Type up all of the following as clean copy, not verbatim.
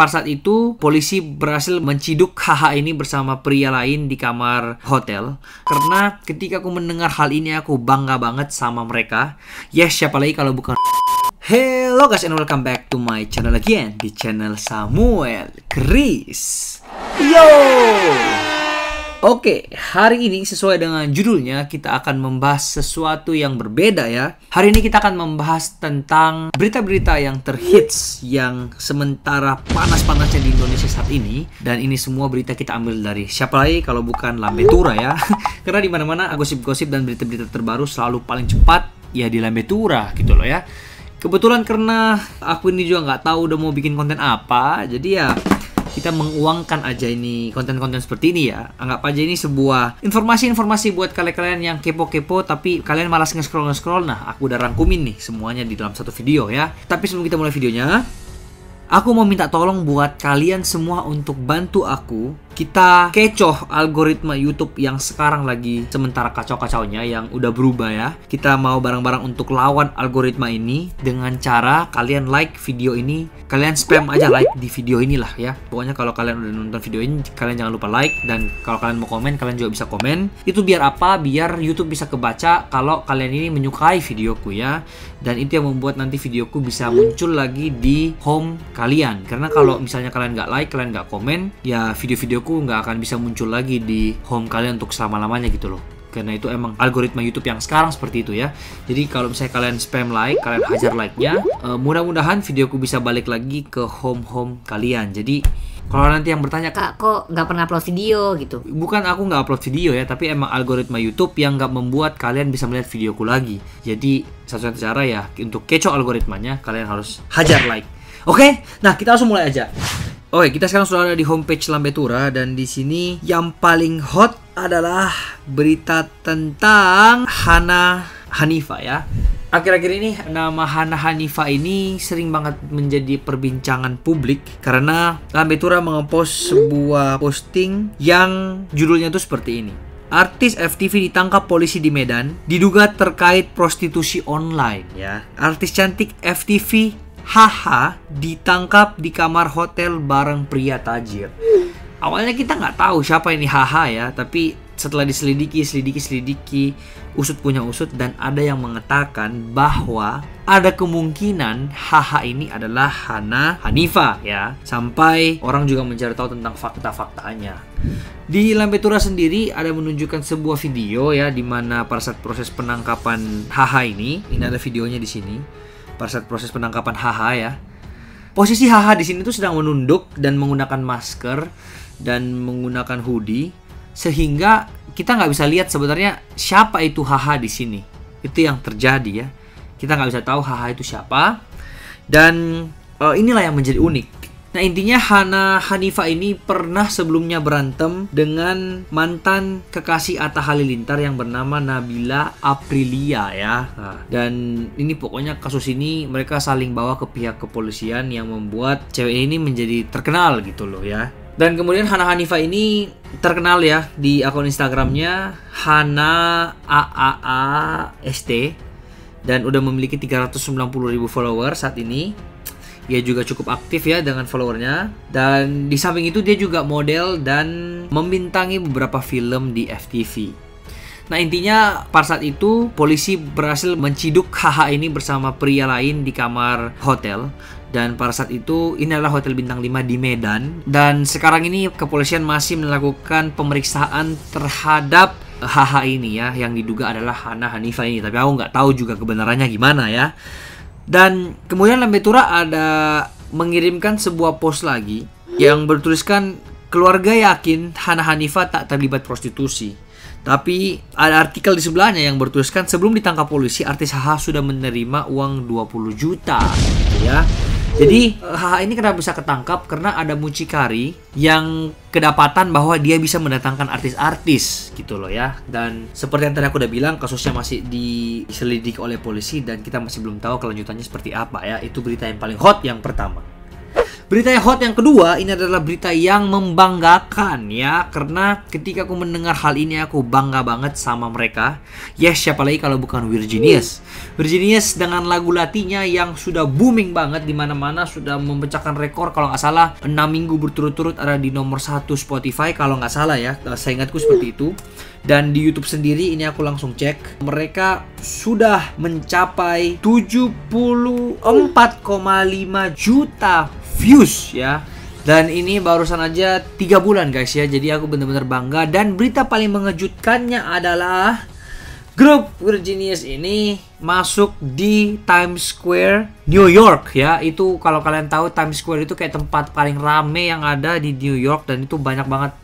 pada saat itu polisi berhasil menciduk HH ini bersama pria lain di kamar hotel. Karena ketika aku mendengar hal ini aku bangga banget sama mereka. Yes, siapa lagi kalau bukan Hello guys and welcome back to my channel again, di channel Samuel Chris. Yo! Oke, hari ini sesuai dengan judulnya kita akan membahas sesuatu yang berbeda ya. Hari ini kita akan membahas tentang berita-berita yang terhits yang sementara panas-panasnya di Indonesia saat ini. Dan ini semua berita kita ambil dari siapa lagi kalau bukan Lambe Tura ya. Karena di mana-mana gosip-gosip dan berita-berita terbaru selalu paling cepat ya di Lambe Tura gitu loh ya. Kebetulan karena aku ini juga nggak tahu udah mau bikin konten apa, jadi ya kita menguangkan aja ini konten-konten seperti ini ya. Anggap aja ini sebuah informasi-informasi buat kalian-kalian yang kepo-kepo tapi kalian malas nge-scroll. Nah, aku udah rangkumin nih semuanya di dalam satu video ya. Tapi sebelum kita mulai videonya, aku mau minta tolong buat kalian semua untuk bantu aku. Kita kecoh algoritma YouTube yang sekarang lagi sementara kacau-kacaunya, yang udah berubah ya. Kita mau bareng-barang untuk lawan algoritma ini dengan cara kalian like video ini. Kalian spam aja like di video inilah ya. Pokoknya kalau kalian udah nonton video ini, kalian jangan lupa like. Dan kalau kalian mau komen, kalian juga bisa komen. Itu biar apa? Biar YouTube bisa kebaca kalau kalian ini menyukai videoku ya. Dan itu yang membuat nanti videoku bisa muncul lagi di home kalian. Karena kalau misalnya kalian nggak like, kalian nggak komen, ya video-videoku nggak akan bisa muncul lagi di home kalian untuk selama-lamanya gitu loh. Karena itu emang algoritma YouTube yang sekarang seperti itu ya. Jadi kalau misalnya kalian spam like, kalian hajar like-nya, mudah-mudahan videoku bisa balik lagi ke home kalian. Jadi kalau nanti yang bertanya, Kak, kok nggak pernah upload video gitu? Bukan aku nggak upload video ya, tapi emang algoritma YouTube yang nggak membuat kalian bisa melihat videoku lagi. Jadi satu-satunya cara ya untuk kecoh algoritmanya, kalian harus hajar like. Oke, nah kita langsung mulai aja. Oke, kita sekarang sudah ada di homepage Lambe Tura dan di sini yang paling hot adalah berita tentang Hana Hanifah ya. Akhir-akhir ini nama Hana Hanifah ini sering banget menjadi perbincangan publik karena Lambe Tura mengepost sebuah posting yang judulnya tuh seperti ini. Artis FTV ditangkap polisi di Medan diduga terkait prostitusi online ya. Artis cantik FTV HH ditangkap di kamar hotel bareng pria tajir. Awalnya kita nggak tahu siapa ini HH ya, tapi setelah diselidiki, usut punya usut, dan ada yang mengatakan bahwa ada kemungkinan HH ini adalah Hana Hanifah ya. Sampai orang juga mencari tahu tentang fakta-faktanya. Di Lambe Tura sendiri ada menunjukkan sebuah video ya, di mana pada saat proses penangkapan HH ini ada videonya di sini. Pada saat proses penangkapan HH ya, posisi HH di sini tuh sedang menunduk dan menggunakan masker dan menggunakan hoodie, sehingga kita nggak bisa lihat sebenarnya siapa itu HH di sini. Itu yang terjadi ya. Kita nggak bisa tahu HH itu siapa. Dan inilah yang menjadi unik. Nah, intinya Hana Hanifah ini pernah sebelumnya berantem dengan mantan kekasih Atta Halilintar yang bernama Nabila Aprilia ya. Nah, dan ini pokoknya kasus ini mereka saling bawa ke pihak kepolisian yang membuat cewek ini menjadi terkenal gitu loh ya. Dan kemudian Hana Hanifah ini terkenal ya di akun Instagramnya Hana AAAST dan udah memiliki 390.000 follower saat ini. Dia juga cukup aktif ya dengan followernya. Dan di samping itu dia juga model dan membintangi beberapa film di FTV. Nah, intinya pada saat itu polisi berhasil menciduk HH ini bersama pria lain di kamar hotel. Dan pada saat itu ini adalah hotel bintang 5 di Medan. Dan sekarang ini kepolisian masih melakukan pemeriksaan terhadap HH ini ya, yang diduga adalah Hana Hanifah ini. Tapi aku nggak tahu juga kebenarannya gimana ya. Dan kemudian Lambe Tura ada mengirimkan sebuah post lagi yang bertuliskan keluarga yakin Hana Hanifah tak terlibat prostitusi. Tapi ada artikel di sebelahnya yang bertuliskan sebelum ditangkap polisi artis HH sudah menerima uang 20 juta ya. Jadi HH ini kenapa bisa ketangkap? Karena ada mucikari yang kedapatan bahwa dia bisa mendatangkan artis-artis gitu loh ya. Dan seperti yang tadi aku udah bilang, kasusnya masih diselidiki oleh polisi dan kita masih belum tahu kelanjutannya seperti apa ya. Itu berita yang paling hot yang pertama. Berita yang hot yang kedua, ini adalah berita yang membanggakan ya. Karena ketika aku mendengar hal ini aku bangga banget sama mereka. Yes, siapa lagi kalau bukan Virginius. Virginius dengan lagu Latinya yang sudah booming banget di mana-mana, sudah memecahkan rekor kalau nggak salah 6 minggu berturut-turut ada di nomor 1 Spotify kalau nggak salah ya. Saya ingatku seperti itu. Dan di YouTube sendiri ini aku langsung cek, mereka sudah mencapai 74,5 juta views ya. Dan ini barusan aja 3 bulan guys ya. Jadi aku bener-bener bangga. Dan berita paling mengejutkannya adalah grup Virginius ini masuk di Times Square New York ya. Itu kalau kalian tahu Times Square itu kayak tempat paling rame yang ada di New York. Dan itu banyak banget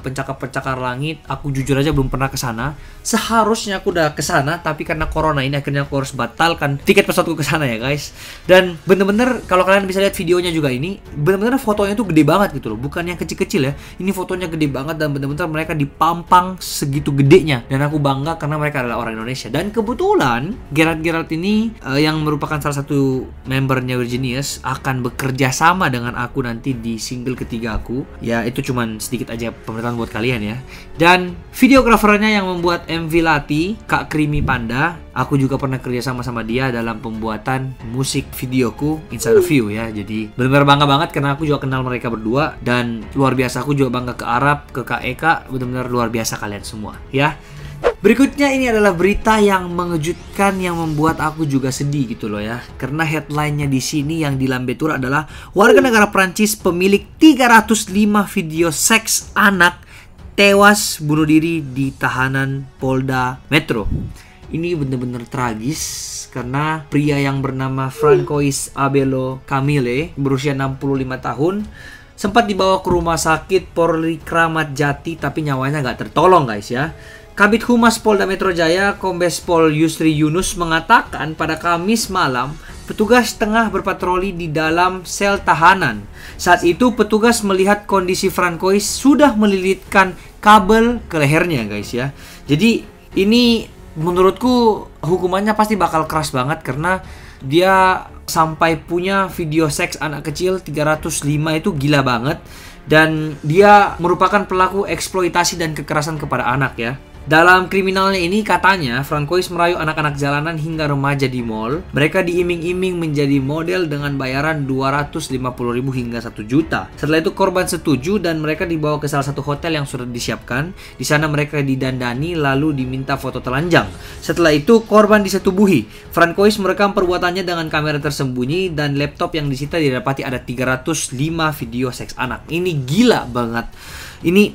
pencakar-pencakar langit. Aku jujur aja belum pernah ke sana. Seharusnya aku udah ke sana, tapi karena corona ini akhirnya aku harus batalkan tiket pesawatku ke sana ya guys. Dan bener-bener kalau kalian bisa lihat videonya juga, ini bener-bener fotonya tuh gede banget gitu loh. Bukan yang kecil-kecil ya. Ini fotonya gede banget dan bener-bener mereka dipampang segitu gedenya. Dan aku bangga karena mereka adalah orang Indonesia. Dan kebetulan Gerard ini yang merupakan salah satu membernya Virginius akan bekerja sama dengan aku nanti di single ketiga aku. Ya itu cuman sedikit aja pemberitahuan buat kalian ya. Dan videografernya yang membuat MV Lati, Kak Creamy Panda, aku juga pernah kerja sama dia dalam pembuatan musik videoku Inside of You ya. Jadi benar-benar bangga banget karena aku juga kenal mereka berdua. Dan luar biasa, aku juga bangga ke Arab, ke Kak Eka. Benar-benar luar biasa kalian semua ya. Berikutnya ini adalah berita yang mengejutkan yang membuat aku juga sedih gitu loh ya. Karena headline-nya di sini yang di Lambetura adalah warga negara Prancis pemilik 305 video seks anak tewas bunuh diri di tahanan Polda Metro. Ini bener-bener tragis karena pria yang bernama Francois Abelo Camille berusia 65 tahun sempat dibawa ke rumah sakit Polri Kramat Jati tapi nyawanya nggak tertolong guys ya. Kabid Humas Polda Metro Jaya, Kombes Pol Yusri Yunus mengatakan pada Kamis malam, petugas tengah berpatroli di dalam sel tahanan. Saat itu petugas melihat kondisi Francois sudah melilitkan kabel ke lehernya guys ya. Jadi ini menurutku hukumannya pasti bakal keras banget karena dia sampai punya video seks anak kecil 305 itu gila banget. Dan dia merupakan pelaku eksploitasi dan kekerasan kepada anak ya. Dalam kriminalnya ini katanya Francois merayu anak-anak jalanan hingga remaja di mall. Mereka diiming-iming menjadi model dengan bayaran 250.000 hingga 1 juta. Setelah itu korban setuju dan mereka dibawa ke salah satu hotel yang sudah disiapkan. Di sana mereka didandani lalu diminta foto telanjang. Setelah itu korban disetubuhi. Francois merekam perbuatannya dengan kamera tersembunyi dan laptop yang disita didapati ada 305 video seks anak. Ini gila banget. Ini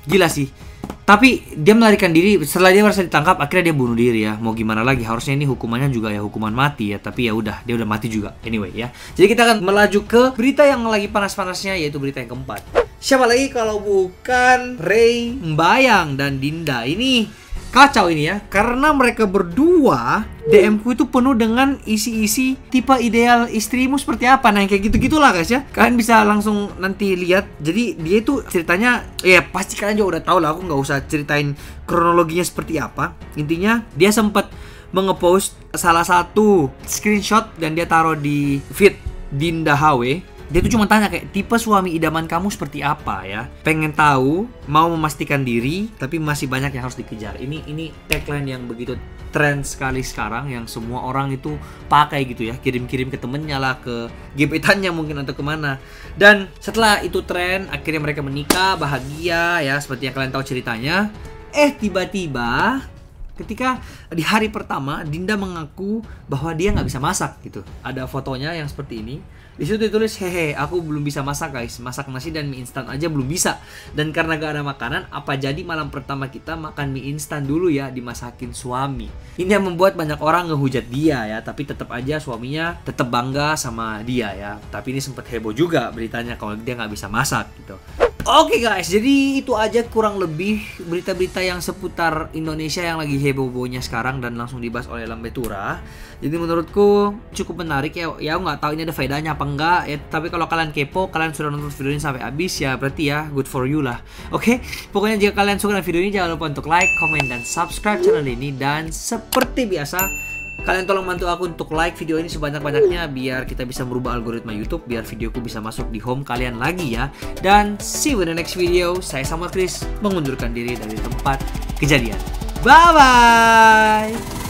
gila sih. Tapi dia melarikan diri. Setelah dia merasa ditangkap, akhirnya dia bunuh diri ya. Mau gimana lagi, harusnya ini hukumannya juga ya hukuman mati ya. Tapi ya udah, dia udah mati juga. Anyway ya. Jadi kita akan melaju ke berita yang lagi panas-panasnya, yaitu berita yang keempat. Siapa lagi kalau bukan Ray Mbayang dan Dinda. Ini kacau ini ya, karena mereka berdua DM-ku itu penuh dengan isi-isi tipe ideal istrimu seperti apa. Nah kayak gitu-gitulah guys ya. Kalian bisa langsung nanti lihat. Jadi dia itu ceritanya, ya pasti kalian juga udah tahu lah. Aku nggak usah ceritain kronologinya seperti apa. Intinya dia sempat mengepost salah satu screenshot dan dia taruh di feed Dinda HW. Dia tuh cuma tanya kayak, tipe suami idaman kamu seperti apa ya? Pengen tahu, mau memastikan diri, tapi masih banyak yang harus dikejar. Ini tagline yang begitu tren sekali sekarang, yang semua orang itu pakai gitu ya. Kirim-kirim ke temennya lah, ke gebetannya mungkin atau kemana. Dan setelah itu tren, akhirnya mereka menikah, bahagia ya, seperti yang kalian tahu ceritanya. Tiba-tiba ketika di hari pertama Dinda mengaku bahwa dia nggak bisa masak gitu. Ada fotonya yang seperti ini. Di situ ditulis, hehe, aku belum bisa masak guys. Masak nasi dan mie instan aja belum bisa. Dan karena gak ada makanan, apa jadi malam pertama kita makan mie instan dulu ya, dimasakin suami. Ini yang membuat banyak orang ngehujat dia ya. Tapi tetap aja suaminya tetap bangga sama dia ya. Tapi ini sempat heboh juga beritanya kalau dia nggak bisa masak gitu. Oke guys, jadi itu aja kurang lebih berita-berita yang seputar Indonesia yang lagi heboh-hebohnya sekarang dan langsung dibahas oleh Lambetura. Jadi menurutku cukup menarik ya. Ya aku nggak tahu ini ada faedahnya apa enggak ya. Tapi kalau kalian kepo, kalian sudah nonton video ini sampai habis ya, berarti ya good for you lah. Oke, pokoknya jika kalian suka dengan video ini jangan lupa untuk like, comment, dan subscribe channel ini. Dan seperti biasa, Kalian tolong bantu aku untuk like video ini sebanyak-banyaknya biar kita bisa merubah algoritma YouTube, biar videoku bisa masuk di home kalian lagi ya. Dan see you in the next video. Saya Samuel Chris mengundurkan diri dari tempat kejadian. Bye bye.